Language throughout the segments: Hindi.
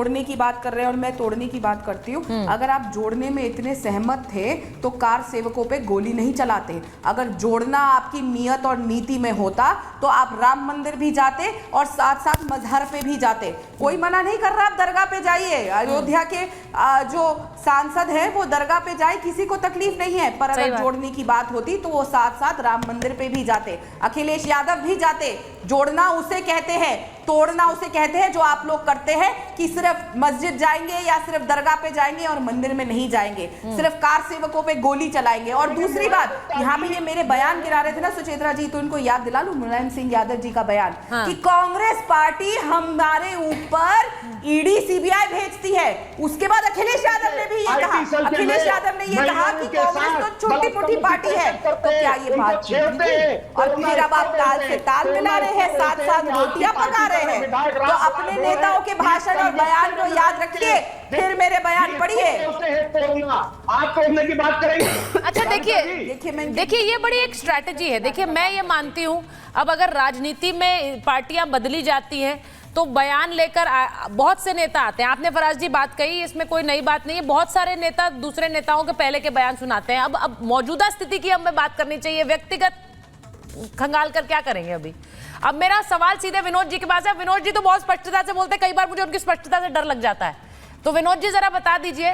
जोड़ने की बात कर रहे हैं और मैं तोड़ने की बात करती हूँ। अगर आप जोड़ने में इतने सहमत थे तो कार सेवकों पे गोली नहीं चलाते। अगर जोड़ना आपकी नियत और नीति में होता तो आप राम मंदिर भी जाते और साथ साथ मजहर पे भी जाते। कोई मना नहीं कर रहा, आप दरगाह पे जाइए। अयोध्या के जो सांसद है वो दरगाह पे जाए, किसी को तकलीफ नहीं है। पर अगर जोड़ने की बात होती तो वो साथ साथ राम मंदिर पे भी जाते, अखिलेश यादव भी जाते। जोड़ना उसे कहते हैं, तोड़ना उसे कहते हैं जो आप लोग करते हैं कि सिर्फ मस्जिद जाएंगे या सिर्फ दरगाह पे जाएंगे और मंदिर में नहीं जाएंगे, सिर्फ कार सेवकों पे गोली चलाएंगे। और दूसरी बात, यहाँ पे ये मेरे बयान गिरा रहे थे ना सुचेत्रा जी, तो इनको याद दिला लूं मुलायम सिंह यादव जी का बयान कि कांग्रेस पार्टी हमारे ऊपर ईडी सीबीआई भेजती है। उसके बाद अखिलेश यादव ने भी ये कहा, अखिलेश यादव ने ये कहा कि कांग्रेस तो छोटी मोटी पार्टी है। तो क्या ये बात ठीक है? और फिर अब आप ताल से ताल मिला रहे हैं, साथ साथ रोटियां पका रहे हैं। तो अपने नेताओं के भाषण और बयान को याद रखिए, फिर मेरे बयान पढ़िए। आप तोड़ने की बात करेंगे। अच्छा देखिए ये बड़ी एक स्ट्रैटेजी है। देखिए मैं ये मानती हूँ, अब अगर राजनीति में पार्टियां बदली जाती हैं तो बयान लेकर बहुत से नेता आते हैं। आपने फराज जी बात कही, इसमें कोई नई बात नहीं है। बहुत सारे नेता दूसरे नेताओं के पहले के बयान सुनाते हैं। अब मौजूदा स्थिति की हमें बात करनी चाहिए, व्यक्तिगत खंगाल कर क्या करेंगे अभी। अब मेरा सवाल सीधे विनोद जी के पास है। विनोद जी तो बहुत स्पष्टता से बोलते हैं, कई बार मुझे उनकी स्पष्टता से डर लग जाता है। तो विनोद जी जरा बता दीजिए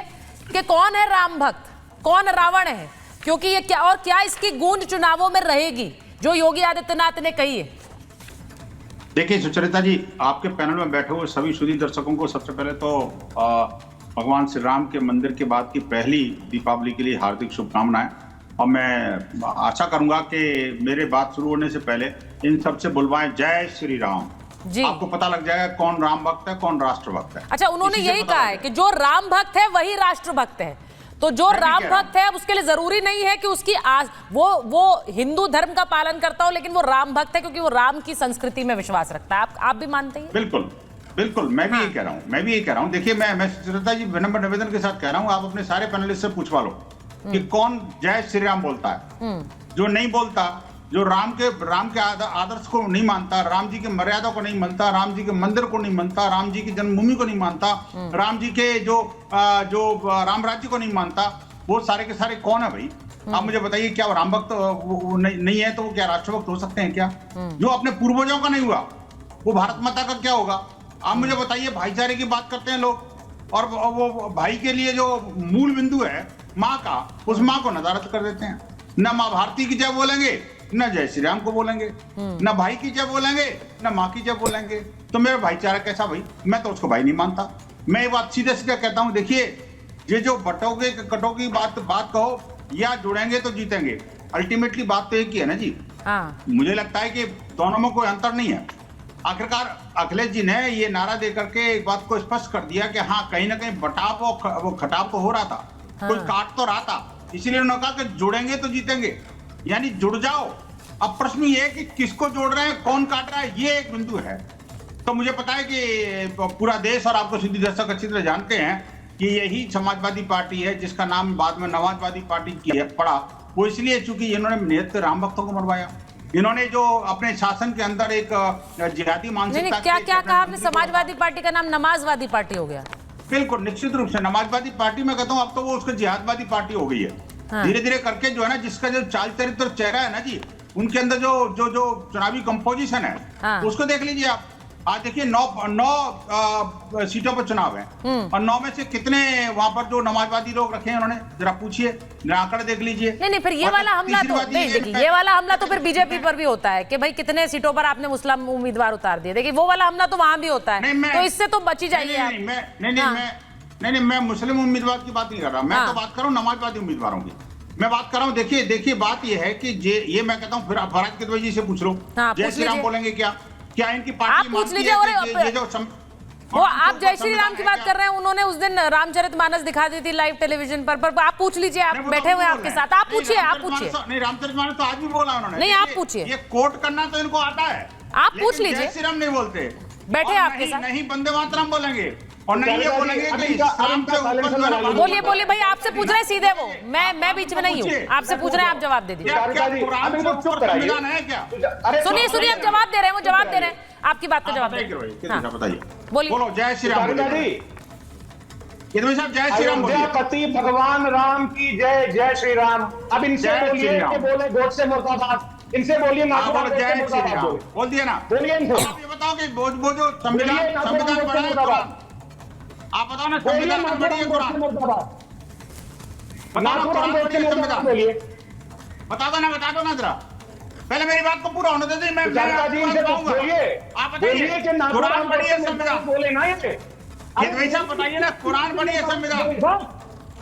कि कौन है राम भक्त, कौन रावण है, क्योंकि ये क्या और क्या इसकी गूंज चुनावों में रहेगी जो योगी आदित्यनाथ ने कही है। देखिए सुचरिता जी, आपके पैनल में बैठे हुए सभी सुधी दर्शकों को सबसे पहले तो भगवान श्री राम के मंदिर के बाद की पहली दीपावली के लिए हार्दिक शुभकामनाएं। और मैं आशा करूंगा कि मेरे बात शुरू होने से पहले इन सबसे बुलवाएं जय श्री राम जी। आपको पता लग जाएगा कौन राम भक्त है, कौन राष्ट्र भक्त है। अच्छा, उन्होंने यही कहा है कि जो राम भक्त है वही राष्ट्र भक्त है। तो जो राम भक्त है, अब उसके लिए जरूरी नहीं है कि उसकी वो हिंदू धर्म का पालन करता हो, लेकिन वो राम भक्त है क्योंकि वो राम की संस्कृति में विश्वास रखता है। आप भी मानते हैं? बिल्कुल बिल्कुल, मैं भी यही कह रहा हूँ। देखिए मैं सुचरिता जी विनम्र निवेदन के साथ कह रहा हूँ, आप अपने सारे पैनलिस्ट से पूछवा लो कि कौन जय श्री राम बोलता है। जो नहीं बोलता, जो राम के आदर्श को नहीं मानता, राम जी की मर्यादा को नहीं मानता, राम जी के मंदिर को नहीं मानता, राम जी की जन्मभूमि को नहीं मानता, राम जी के जो राम राज्य को नहीं मानता, वो सारे के सारे कौन है भाई? आप मुझे बताइए, क्या वो राम भक्त नहीं है तो वो क्या राष्ट्रभक्त हो सकते हैं क्या? जो अपने पूर्वजों का नहीं हुआ वो भारत माता का क्या होगा? आप मुझे बताइए, भाईचारे की बात करते हैं लोग, और वो भाई के लिए जो मूल बिंदु है माँ का, उस माँ को नदारत कर देते हैं। न माँ भारती की जय बोलेंगे, न जय श्री राम को बोलेंगे, न भाई की जय बोलेंगे, न माँ की जय बोलेंगे। तो मेरा भाईचारा कैसा भाई? मैं तो उसको भाई नहीं मानता। मैं ये बात सीधे सीधे कहता हूँ। देखिए, ये जो बटोगे कटोगी बात कहो या जुड़ेंगे तो जीतेंगे, अल्टीमेटली बात तो एक ही है ना जी। मुझे लगता है कि दोनों में कोई अंतर नहीं है। आखिरकार अखिलेश जी ने ये नारा दे करके एक बात को स्पष्ट कर दिया कि हाँ, कहीं ना कहीं बटाव वो खटाव तो हो रहा था, कोई काट तो रहा था, इसीलिए उन्होंने कहा कि जुड़ेंगे तो जीतेंगे, यानी जुड़ जाओ। अब प्रश्न ये है कि किसको जोड़ रहे हैं, कौन काट रहा है, ये एक बिंदु है। तो मुझे पता है कि पूरा देश और आपको सीधी दर्शक अच्छी तरह जानते हैं कि यही समाजवादी पार्टी है जिसका नाम बाद में नवाजवादी पार्टी की पड़ा। वो इसलिए चूंकि इन्होंने नियत राम भक्तों को मरवाया। इन्होंने जो अपने शासन के अंदर एक जिहादी मानसिकता, क्या कहा आपने? समाजवादी पार्टी का नाम नमाजवादी पार्टी हो गया? बिल्कुल, निश्चित रूप से नमाजवादी पार्टी में कहता हूँ, अब तो वो उसका जिहादवादी पार्टी हो गई है। धीरे धीरे करके जो है ना, जिसका जो चाल चरित्र और चेहरा है ना जी, उनके अंदर जो चुनावी कंपोजिशन है, उसको देख लीजिए आप। आज देखिए 9 सीटों पर चुनाव है और 9 में से कितने वहां पर जो नमाजवादी लोग रखे हैं उन्होंने, जरा पूछिए, आंकड़े देख लीजिए। नहीं, फिर ये वाला हमला तो देखिए, ये वाला हमला तो फिर बीजेपी पर भी होता है कि भाई कितने सीटों पर आपने मुस्लिम उम्मीदवार उतार दिए। देखिए वो वाला हमला तो वहां भी होता है, तो इससे तो बची जाइए आप। नहीं, मैं मुस्लिम उम्मीदवार की बात नहीं कर रहा, मैं तो बात कर रहा हूँ नमाजवादी उम्मीदवारों की। मैं बात कर रहा हूँ, देखिए बात ये है कि ये मैं कहता हूँ, फिर फराज किदवई जी से पूछ लो, जय श्री राम बोलेंगे क्या इनकी पार्टी? आप पूछ लीजिए। वो आप जय श्री राम की बात कर रहे हैं, उन्होंने उस दिन रामचरितमानस दिखा दी थी लाइव टेलीविजन पर आप पूछ लीजिए, आप बैठे हुए आपके साथ, आप पूछिए। नहीं, रामचरितमानस तो आज भी बोला उन्होंने। नहीं, आप पूछिए। ये कोट करना तो इनको आता है, आप पूछ लीजिए। जय श्री राम नहीं बोलते, बैठे आपके साथ। नहीं वंदे मातरम बोलेंगे और नहीं ये बोलेंगे कि बोलिए भाई, आपसे पूछ रहे हैं सीधे वो, मैं बीच में नहीं हूँ, आपसे पूछ रहे हैं, आप जवाब दे दीजिए। सुनिए, आप जवाब दे रहे हैं, वो जवाब दे रहे हैं, आपकी बात का जवाब बताइए। बोलो जय श्री राम। भाई साहब जय श्री राम बोलिए। अयोध्यापति भगवान राम की जय, जय श्री राम। अब इनसे जय बोलिए श्री राम। कि बोले गोडसे मुर्दाबाद, इनसे बोलिए आप नाथुराम बोलो गोडसे जय श्री मुर्दाबाद राम, बोले। बोल दिया ना। बोलिए इनसे। आप ये बताओ कि वो जो बोलिए संविधान नाथुराम बड़ा गोडसे है मुर्दाबाद। कुरान। आप बताओ ना बोलिए संविधान बड़ी है नाथुराम गोडसे कुरान। मुर्दाबाद। बताओ ना नाथुराम कुरान बड़ी गोडसे है मुर्दाबाद संविधान। बोलिए। बता दो ना जरा। पहले मेरी बात को पूरा होने दीजिए। मैं सुजाता जी इनसे बताऊंगा। बोलिए, आप बोलिए कि बताइए नाथुराम कुरान बड़ी है गोडसे संविधान। मुर्दाबाद बोले ना ये। ये भाई साहब बताइए ना कुरान बड़ी है संविधान।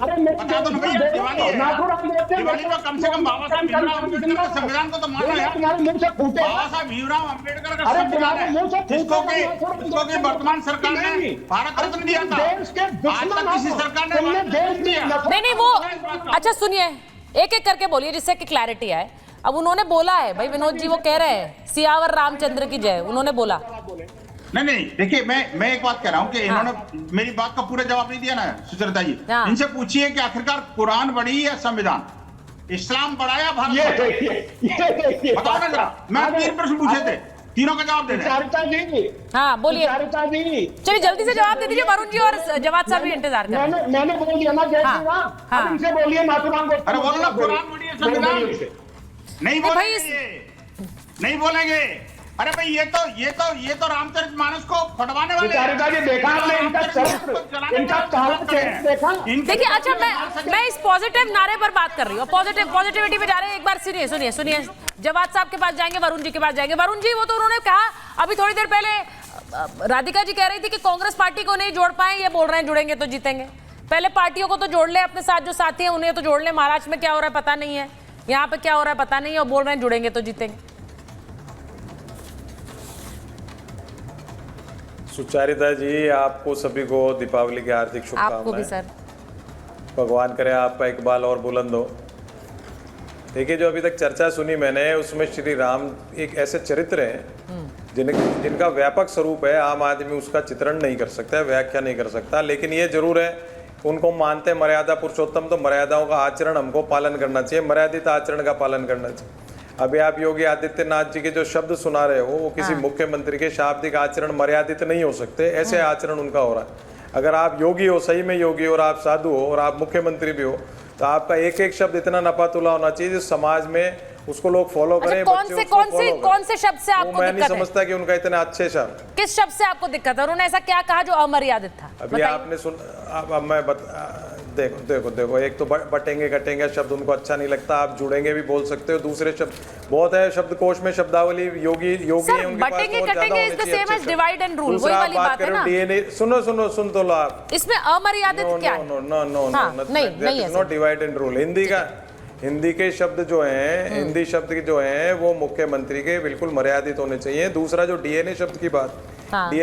अरे मैं बता दो ना भैया, दिवाली है। नाथुराम गोडसे दिवाली में कम से कम बाबा साहब भीमराव अम्बेडकर के संविधान को तो मानो यार। तुम्हारे मुंह से फूटे। बाबा साहब भीमराव अम्बेडकर का अरे संविधान तुम्हारे मुंह से है जिसको कि वर्तमान सरकार ने नहीं। भारत रत्न दिया था। देश के आज दुश्मन तक किसी हो। सरकार ने तुमने भारत देश रत्न की दिया। नफरत- नहीं वो अच्छा सुनिए, एक एक करके बोलिए जिससे कि क्लैरिटी आए। अब उन्होंने बोला है भाई, विनोद जी वो कह रहे हैं सियावर रामचंद्र की जय, उन्होंने बोला। नहीं देखिए मैं एक बात कह रहा हूँ कि इन्होंने मेरी बात का पूरा जवाब नहीं दिया ना सुचरिता जी। हाँ। इनसे पूछिए कि आखिरकार कुरान बड़ी या संविधान, इस्लाम बड़ा या भारत ये बड़ा? देखिए बताओ ना जरा। मैं 3 प्रश्न पूछे थे, तीनों का जवाब दे दें। सुचारिता जी, हाँ बोलिए, सुचारिता जी, चलिए जल्दी से जवाब दे दीजिए। वरुण जी और जवाद साहब भी इंतजार कर रहे हैं। मैंने बोल दिया ना जय हाँ, श्री राम। हाँ। अब इनसे बोलिए नाथुराम गोडसे अरे बोलो ना मुर्दाबाद कुरान बड़ी है संविधान। बोलिए इनसे। नहीं भाई बोलेंगे ये। नहीं बोलेंगे। अरे भाई ये तो रामचरितमानस को फटवाने वाले हैं। सुचारिता जी देखा आपने इनका चरित्र, इनका काला चरित्र देखा। देखिए अच्छा मैं इस पॉजिटिव नारे पर बात कर रही हूँ, पॉजिटिविटी पे जा रहे हैं। एक बार सुनिए जवाद साहब के पास जाएंगे, वरुण जी के पास जाएंगे। वरुण जी वो तो उन्होंने कहा अभी थोड़ी देर पहले, राधिका जी कह रही थी कि कांग्रेस पार्टी को नहीं जोड़ पाए, ये बोल रहे हैं जुड़ेंगे तो जीतेंगे। पहले पार्टियों को तो जोड़ ले, अपने साथ जो साथी हैं उन्हें तो जोड़ ले। महाराष्ट्र में क्या हो रहा है पता नहीं है, यहाँ पे क्या हो रहा है पता नहीं है, और बोल रहे हैं जुड़ेंगे तो जीतेंगे। सुचारिता जी आपको सभी को दीपावली की हार्दिक आपको भी शुभकामनाएं। सर। भगवान करे आपका इकबाल और बुलंद हो। देखिए जो अभी तक चर्चा सुनी मैंने, उसमें श्री राम एक ऐसे चरित्र हैं जिनका व्यापक स्वरूप है। आम आदमी उसका चित्रण नहीं कर सकता है, व्याख्या नहीं कर सकता। लेकिन ये जरूर है, उनको मानते मर्यादा पुरुषोत्तम, तो मर्यादाओं का आचरण हमको पालन करना चाहिए, मर्यादित आचरण का पालन करना चाहिए। अभी आप योगी आदित्यनाथ जी के जो शब्द सुना रहे हो, वो किसी मुख्यमंत्री के शाब्दिक आचरण मर्यादित नहीं हो सकते, ऐसे आचरण उनका हो रहा है। अगर आप योगी हो, सही में योगी, और आप साधु हो और आप मुख्यमंत्री भी हो, तो आपका एक एक शब्द इतना नपातुला होना चाहिए जो समाज में उसको लोग फॉलो करें। अच्छा, बच्चे उसको follow करें। कौन से शब्द से आपको मैं नहीं दिक्कत है? समझता कि उनका इतने अच्छे शब्द। किस शब्द से आपको दिक्कत है? उन्होंने ऐसा क्या कहा जो अमर्यादित था? अभी बताइए। आपने सुन, अब मैं देखो एक तो बटेंगे कटेंगे शब्द उनको अच्छा नहीं लगता, आप जुड़ेंगे भी बोल सकते हो। दूसरे शब्द बहुत है शब्दकोश में शब्दावली, योगी सर, है उनके पास, बटेंगे बहुत ज्यादा कटेंगे होने is the चाहिए same अच्छे as शब्द। divide and rule, दूसरा वही आप वाली बात है ना? DNA सुन तो लो आप। इसमें अमर्यादित क्या है? नो हाँ, नहीं है not divide and rule. Hindi के शब्द जो हैं, हिंदी शब्द जो हैं वो मुख्यमंत्री के बिल्कुल मर्यादित होने चाहिए। दूसरा जो DNA शब्द की बात, हाँ।